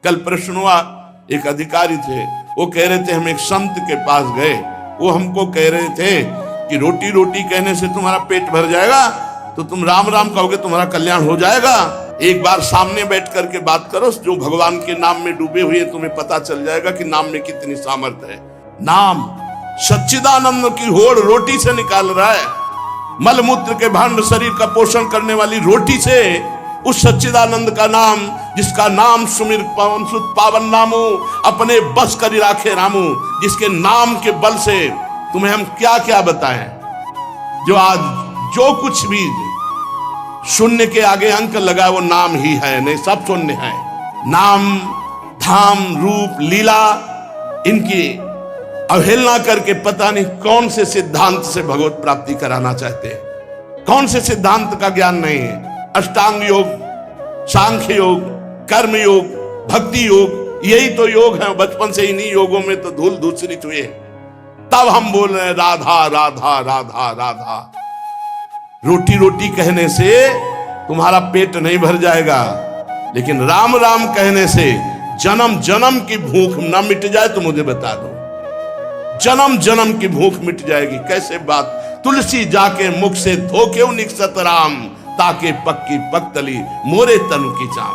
कल प्रश्न हुआ, एक अधिकारी थे, वो कह रहे थे हम एक संत के पास गए, वो हमको कह रहे थे कि रोटी रोटी कहने से तुम्हारा पेट भर जाएगा, तो तुम राम राम कहोगे तुम्हारा कल्याण हो जाएगा। एक बार सामने बैठ करके बात करो, जो भगवान के नाम में डूबे हुए तुम्हें पता चल जाएगा कि नाम में कितनी सामर्थ्य है। नाम सच्चिदानंद की होड़ रोटी से निकाल रहा है, मलमूत्र के भांड शरीर का पोषण करने वाली रोटी से उस सच्चिदानंद का नाम, जिसका नाम सुमिर पवन सुत पावन नामो, अपने बस करी राखे रामू, जिसके नाम के बल से तुम्हें हम क्या क्या बताएं। जो आज जो कुछ भी शून्य के आगे अंक लगा वो नाम ही है, नहीं सब शून्य है। नाम धाम रूप लीला इनकी अवहेलना करके पता नहीं कौन से सिद्धांत से भगवत प्राप्ति कराना चाहते हैं, कौन से सिद्धांत का ज्ञान नहीं है। अष्टांग योग, सांख्य योग, कर्म योग, भक्ति योग, यही तो योग है। बचपन से इन्हीं योगों में तो धूल धूसरित हुए, तब हम बोल रहे हैं राधा राधा राधा राधा। रोटी रोटी कहने से तुम्हारा पेट नहीं भर जाएगा, लेकिन राम राम कहने से जन्म जन्म की भूख न मिट जाए तो मुझे बता दो, जन्म जन्म की भूख मिट जाएगी। कैसे बात, तुलसी जाके मुख से धोके निकसत राम, ताके पक्की पक्तली मोरे तनु की चाम।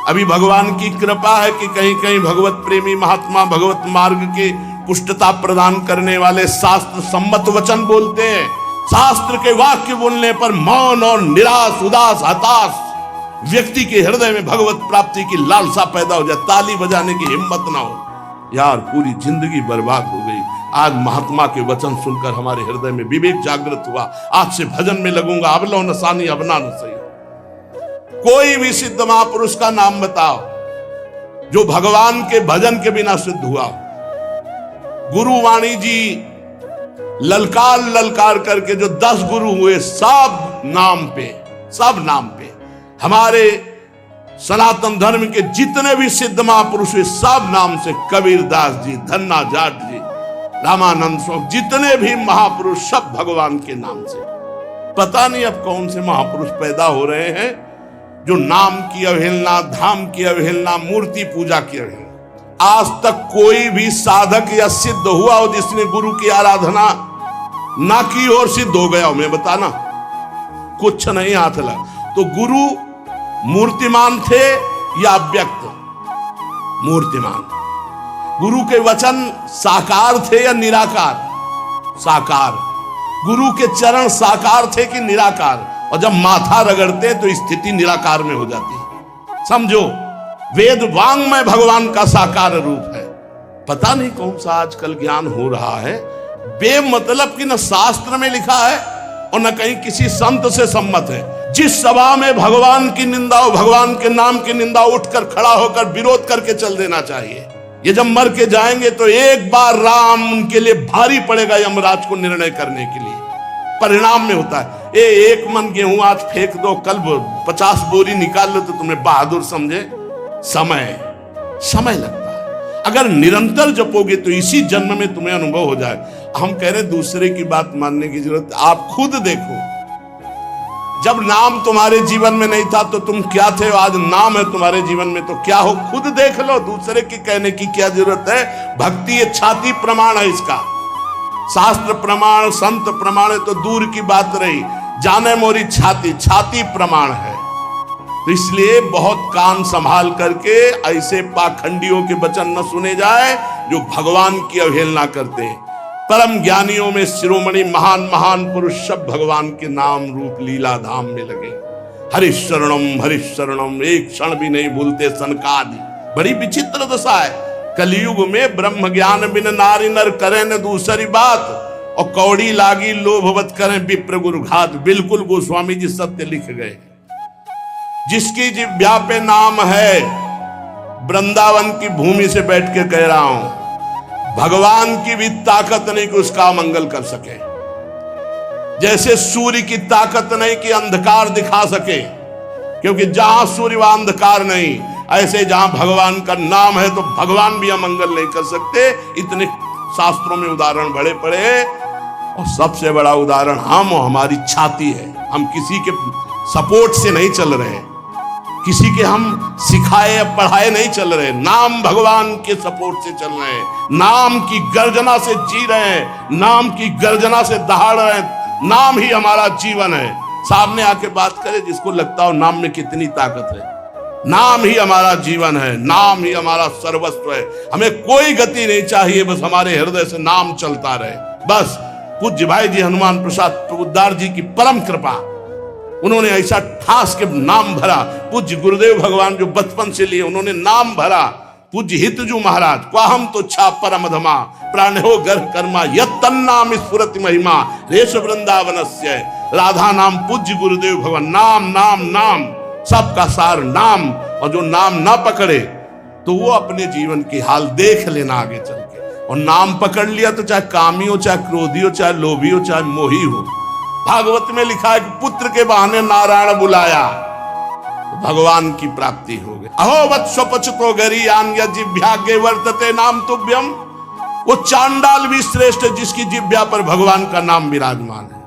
अभी भगवान की कृपा है कि कहीं कहीं भगवत प्रेमी महात्मा भगवत मार्ग की पुष्टता प्रदान करने वाले शास्त्र सम्मत वचन बोलते हैं। शास्त्र के वाक्य बोलने पर मौन और निराश उदास हताश व्यक्ति के हृदय में भगवत प्राप्ति की लालसा पैदा हो जाए, ताली बजाने की हिम्मत ना हो। यार पूरी जिंदगी बर्बाद हो गई। आज महात्मा के वचन सुनकर हमारे हृदय में विवेक जागृत हुआ, आज से भजन में लगूंगा। अब लो नसानी अब ना सही। कोई भी सिद्ध महापुरुष का नाम बताओ जो भगवान के भजन के बिना सिद्ध हुआ। गुरुवाणी जी ललकार ललकार करके जो 10 गुरु हुए, सब नाम पे हमारे सनातन धर्म के जितने भी सिद्ध महापुरुष हुए सब नाम से, कबीरदास जी, धन्ना जाट जी, रामानंद स्वामी, जितने भी महापुरुष सब भगवान के नाम से। पता नहीं अब कौन से महापुरुष पैदा हो रहे हैं जो नाम की अवहेलना, धाम की अवहेलना, मूर्ति पूजा की अवहेलना। आज तक कोई भी साधक या सिद्ध हुआ हो जिसने गुरु की आराधना ना की और सिद्ध हो गया हो, मैं बताना कुछ नहीं हाथ लगा। तो गुरु मूर्तिमान थे या अव्यक्त? मूर्तिमान। गुरु के वचन साकार थे या निराकार? साकार। गुरु के चरण साकार थे कि निराकार? और जब माथा रगड़ते तो स्थिति निराकार में हो जाती। समझो, वेद वांग्मय भगवान का साकार रूप है। पता नहीं कौन सा आजकल ज्ञान हो रहा है बेमतलब कि न शास्त्र में लिखा है और न कहीं किसी संत से सम्मत है। जिस सभा में भगवान की निंदा हो, भगवान के नाम की निंदा, उठकर खड़ा होकर विरोध करके चल देना चाहिए। ये जब मर के जाएंगे तो एक बार राम उनके लिए भारी पड़ेगा यमराज को निर्णय करने के लिए। परिणाम में होता है एक मन गेहूं आज फेंक दो, कल 50 बोरी निकाल लो तो तुम्हें बहादुर समझे। समय लगता है। अगर निरंतर जपोगे तो इसी जन्म में तुम्हें अनुभव हो जाए। हम कह रहे दूसरे की बात मानने की जरूरत, आप खुद देखो। जब नाम तुम्हारे जीवन में नहीं था तो तुम क्या थे, आज नाम है तुम्हारे जीवन में तो क्या हो, खुद देख लो। दूसरे की कहने की क्या जरूरत है। भक्ति ये छाती प्रमाण है इसका। शास्त्र प्रमाण, संत प्रमाण है तो दूर की बात रही, जाने मोरी छाती प्रमाण है। तो इसलिए बहुत कान संभाल करके ऐसे पाखंडियों के वचन न सुने जाए जो भगवान की अवहेलना करते हैं। परम ज्ञानियों में शिरोमणि महान महान पुरुष सब भगवान के नाम रूप लीला धाम में लगे। हरिशरणम एक क्षण भी नहीं भूलते सनकादि। बड़ी विचित्र दशा है। कलयुग में ब्रह्म ज्ञान बिन नारी नर करें न दूसरी बात, और कौड़ी लागी लोभवत करें विप्र गुरु घात। बिल्कुल गोस्वामी जी सत्य लिख गए। जिसकी जिह्वा पे नाम है, वृंदावन की भूमि से बैठ के कह रहा हूं, भगवान की भी ताकत नहीं कि उसका मंगल कर सके। जैसे सूर्य की ताकत नहीं कि अंधकार दिखा सके, क्योंकि जहां सूर्य वहां अंधकार नहीं। ऐसे जहां भगवान का नाम है तो भगवान भी अमंगल नहीं कर सकते। इतने शास्त्रों में उदाहरण बड़े पड़े, और सबसे बड़ा उदाहरण हम और हमारी छाती है। हम किसी के सपोर्ट से नहीं चल रहे हैं, किसी के हम सिखाए या पढ़ाए नहीं चल रहे, नाम भगवान के सपोर्ट से चल रहे हैं, नाम की गर्जना से जी रहे हैं, नाम की गर्जना से दहाड़ रहे हैं। नाम ही हमारा जीवन है। सामने आके बात करे जिसको लगता हो नाम में कितनी ताकत है। नाम ही हमारा जीवन है, नाम ही हमारा सर्वस्व है। हमें कोई गति नहीं चाहिए, बस हमारे हृदय से नाम चलता रहे। बस पूज्य भाई जी हनुमान प्रसाद प्रबुद्धार जी की परम कृपा, उन्होंने ऐसा ठास के नाम भरा। पूज्य गुरुदेव भगवान जो बचपन से लिए उन्होंने नाम भरा। पूज्य हितजू महाराज क्वाहम तो छा परमधमा प्राणो गर्भ कर्मा यत तन्नाम स्फुरति महिमा रेश वृंदावनस्य। राधा नाम पूज्य गुरुदेव भगवान, नाम नाम नाम, सबका सार नाम। और जो नाम ना पकड़े तो वो अपने जीवन की हाल देख लेना आगे चल के। और नाम पकड़ लिया तो चाहे कामी हो, चाहे क्रोधी हो, चाहे लोभी हो, चाहे मोही हो। भागवत में लिखा है कि पुत्र के बहाने नारायण बुलाया तो भगवान की प्राप्ति हो गई। अहो वत्सपचतो गरीयान जिह्वाग्रे वर्तते नाम तुभ्यम। वो चांडाल भी श्रेष्ठ है जिसकी जिह्वा पर भगवान का नाम विराजमान है।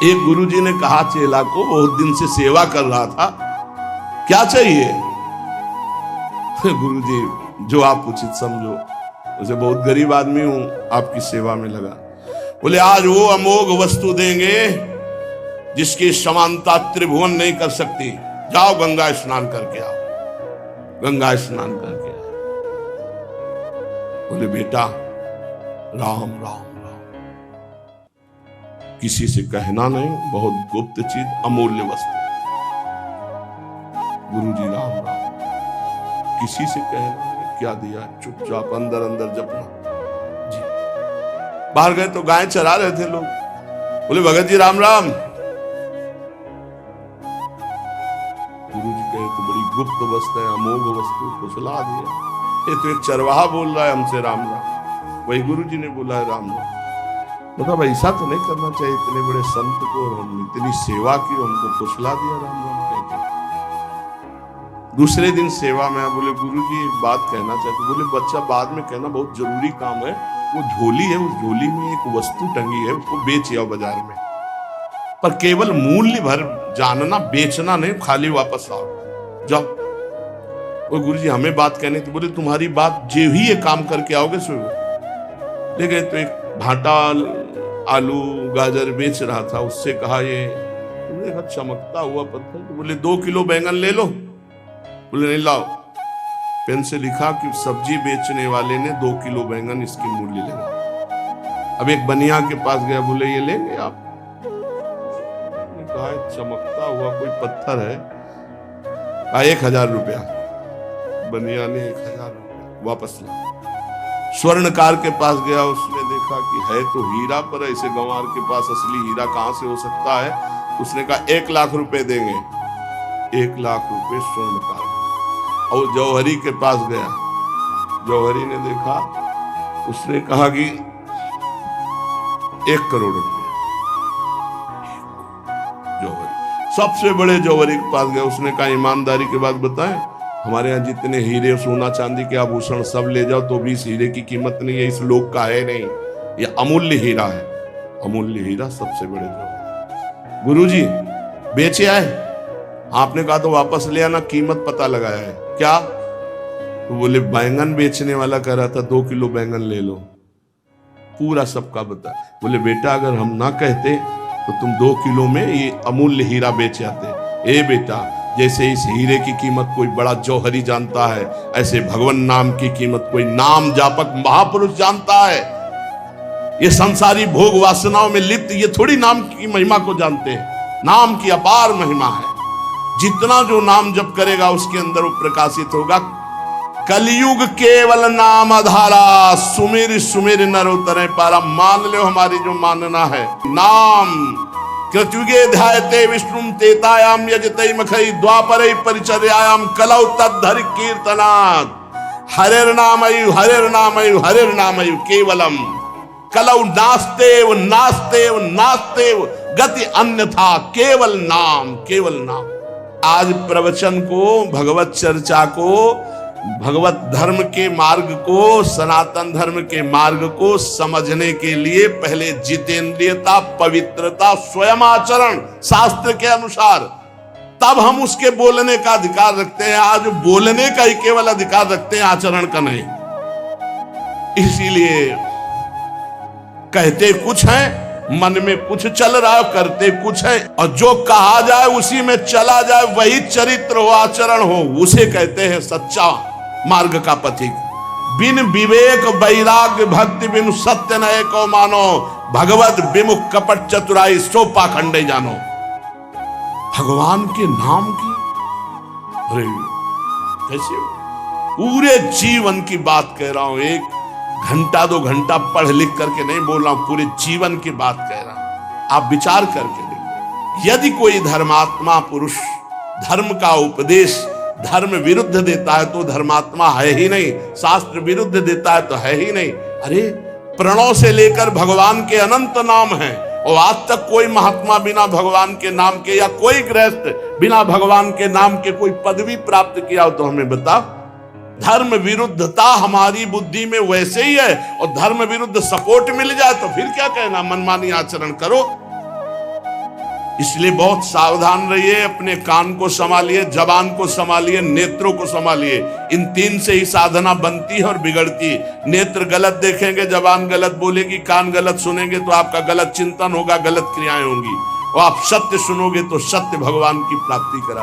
एक गुरुजी ने कहा चेला को, बहुत दिन से सेवा कर रहा था, क्या चाहिए? गुरुजी जो आप उचित समझो। उसे बहुत गरीब आदमी हूं, आपकी सेवा में लगा। बोले आज वो अमोघ वस्तु देंगे जिसकी समानता त्रिभुवन नहीं कर सकती। जाओ गंगा स्नान करके आओ। गंगा स्नान करके आओ। बोले बेटा राम राम राम, किसी से कहना नहीं, बहुत गुप्त चीज, अमूल्य वस्तु। गुरुजी राम राम, किसी से कहना नहीं। क्या दिया? चुपचाप अंदर अंदर जपना। जी बाहर गए तो गाय चरा रहे थे लोग। बोले भगत जी राम राम। गुरुजी कहे तो बड़ी गुप्त वस्तु है, अमोघ वस्तु, फुसला दिया। ये तो एक चरवाहा बोल रहा है हमसे राम राम। वही गुरुजी ने बोला है राम राम। मतलब ऐसा तो नहीं करना चाहिए, इतने बड़े संत को हम इतनी सेवा की, हमको फुसला दिया राम राम कहकर। दूसरे दिन सेवा में बोले गुरुजी एक बात कहना चाहते। बोले बच्चा बाद में कहना, बहुत जरूरी काम है। वो झोली है, उस झोली में एक वस्तु टंगी है, उसको बेच आओ बाजार में, पर केवल मूल्य भर जानना, बेचना नहीं, खाली वापस आओ। जाओ। वो गुरुजी हमें बात कहने थी। बोले तुम्हारी बात जो ही ये काम करके आओगे सो। ले गए तो एक भाटा आलू गाजर बेच रहा था, उससे कहा ये देखा चमकता हुआ पत्थर। तो बोले 2 किलो बैंगन ले लो। बोले नहीं लाओ। पेन से लिखा कि सब्जी बेचने वाले ने 2 किलो बैंगन इसकी मूल्य लेगा। अब एक बनिया के पास गया, बोले ये लेंगे आप? कहा चमकता हुआ कोई पत्थर है। कहा 1000 रुपया। बनिया ने 1000 रुपया वापस ला। स्वर्णकार के पास गया, उसने देखा कि है तो हीरा, पर ऐसे गंवार के पास असली हीरा कहां से हो सकता है। उसने कहा 1 लाख रुपए देंगे। 1 लाख रुपए स्वर्णकार। और जौहरी के पास गया, जौहरी ने देखा, उसने कहा कि 1 करोड़ रुपए। जौहरी सबसे बड़े जौहरी के पास गया, उसने कहा ईमानदारी के बात बताएं, हमारे यहाँ जितने हीरे सोना चांदी के आभूषण सब ले जाओ तो भी इस हीरे की कीमत नहीं है, इस लोक का है नहीं, ये अमूल्य हीरा है। अमूल्य हीरा सबसे बड़े जौहरी। गुरुजी बेचे आए? आपने कहा तो वापस ले आना, कीमत पता लगाया है। क्या? तो बोले बैंगन बेचने वाला कह रहा था 2 किलो बैंगन ले लो। पूरा सबका बता। बोले बेटा अगर हम ना कहते तो तुम 2 किलो में ये अमूल्य हीरा बेच आते। ए बेटा, जैसे इस हीरे की कीमत कोई बड़ा जौहरी जानता है, ऐसे भगवान नाम की कीमत कोई नाम जापक महापुरुष जानता है। ये संसारी भोग वासनाओं में लिप्त ये थोड़ी नाम की महिमा को जानते हैं। नाम की अपार महिमा है। जितना जो नाम जप करेगा उसके अंदर वो प्रकाशित होगा। कलयुग केवल नाम आधारा, सुमिर सुमिर नर उतरे पारा। मान लो हमारी जो मानना है, नाम कृतयुगे ध्यायते विष्णुम तेतायाम यजते मखई द्वापरे परिचर्यायाम कलौ तद्धरि कीर्तनात्। हरेर नामयु हरेर नामयु हरेर नामयु केवलम कलौ नास्तेव नास्तेव नास्तेव गति अन्यथा केवल नाम, केवल नाम। आज प्रवचन को, भगवत चर्चा को, भगवत धर्म के मार्ग को, सनातन धर्म के मार्ग को समझने के लिए पहले जितेंद्रियता, पवित्रता, स्वयं आचरण शास्त्र के अनुसार, तब हम उसके बोलने का अधिकार रखते हैं। आज बोलने का ही केवल अधिकार रखते हैं, आचरण का नहीं। इसीलिए कहते कुछ है, मन में कुछ चल रहा है, करते कुछ है, और जो कहा जाए उसी में चला जाए, वही चरित्र हो, आचरण हो, उसे कहते हैं सच्चा मार्ग का पथिक। बिन विवेक वैराग्य भक्ति बिनु सत्य नए को मानो, भगवत विमुख कपट चतुराई सो पाखंडे जानो। भगवान के नाम की, अरे कैसे पूरे जीवन की बात कह रहा हूं, 1 घंटा 2 घंटा पढ़ लिख करके नहीं बोल रहा हूं, पूरे जीवन की बात कह रहा हूं। आप विचार करके देखो, यदि कोई धर्मात्मा पुरुष धर्म का उपदेश धर्म विरुद्ध देता है तो धर्मात्मा है ही नहीं, शास्त्र विरुद्ध देता है तो है ही नहीं। अरे प्रणव से लेकर भगवान के अनंत नाम हैं, और आज तक कोई महात्मा बिना भगवान के नाम के, या कोई गृहस्थ बिना भगवान के नाम के कोई पदवी प्राप्त किया हो तो हमें बता। धर्म विरुद्धता हमारी बुद्धि में वैसे ही है, और धर्म विरुद्ध सपोर्ट मिल जाए तो फिर क्या कहना, मनमानी आचरण करो। इसलिए बहुत सावधान रहिए, अपने कान को संभालिए, जबान को संभालिए, नेत्रों को संभालिए। इन 3 से ही साधना बनती है और बिगड़ती। नेत्र गलत देखेंगे, जबान गलत बोलेगी, कान गलत सुनेंगे तो आपका गलत चिंतन होगा, गलत क्रियाएं होंगी। और आप सत्य सुनोगे तो सत्य भगवान की प्राप्ति करा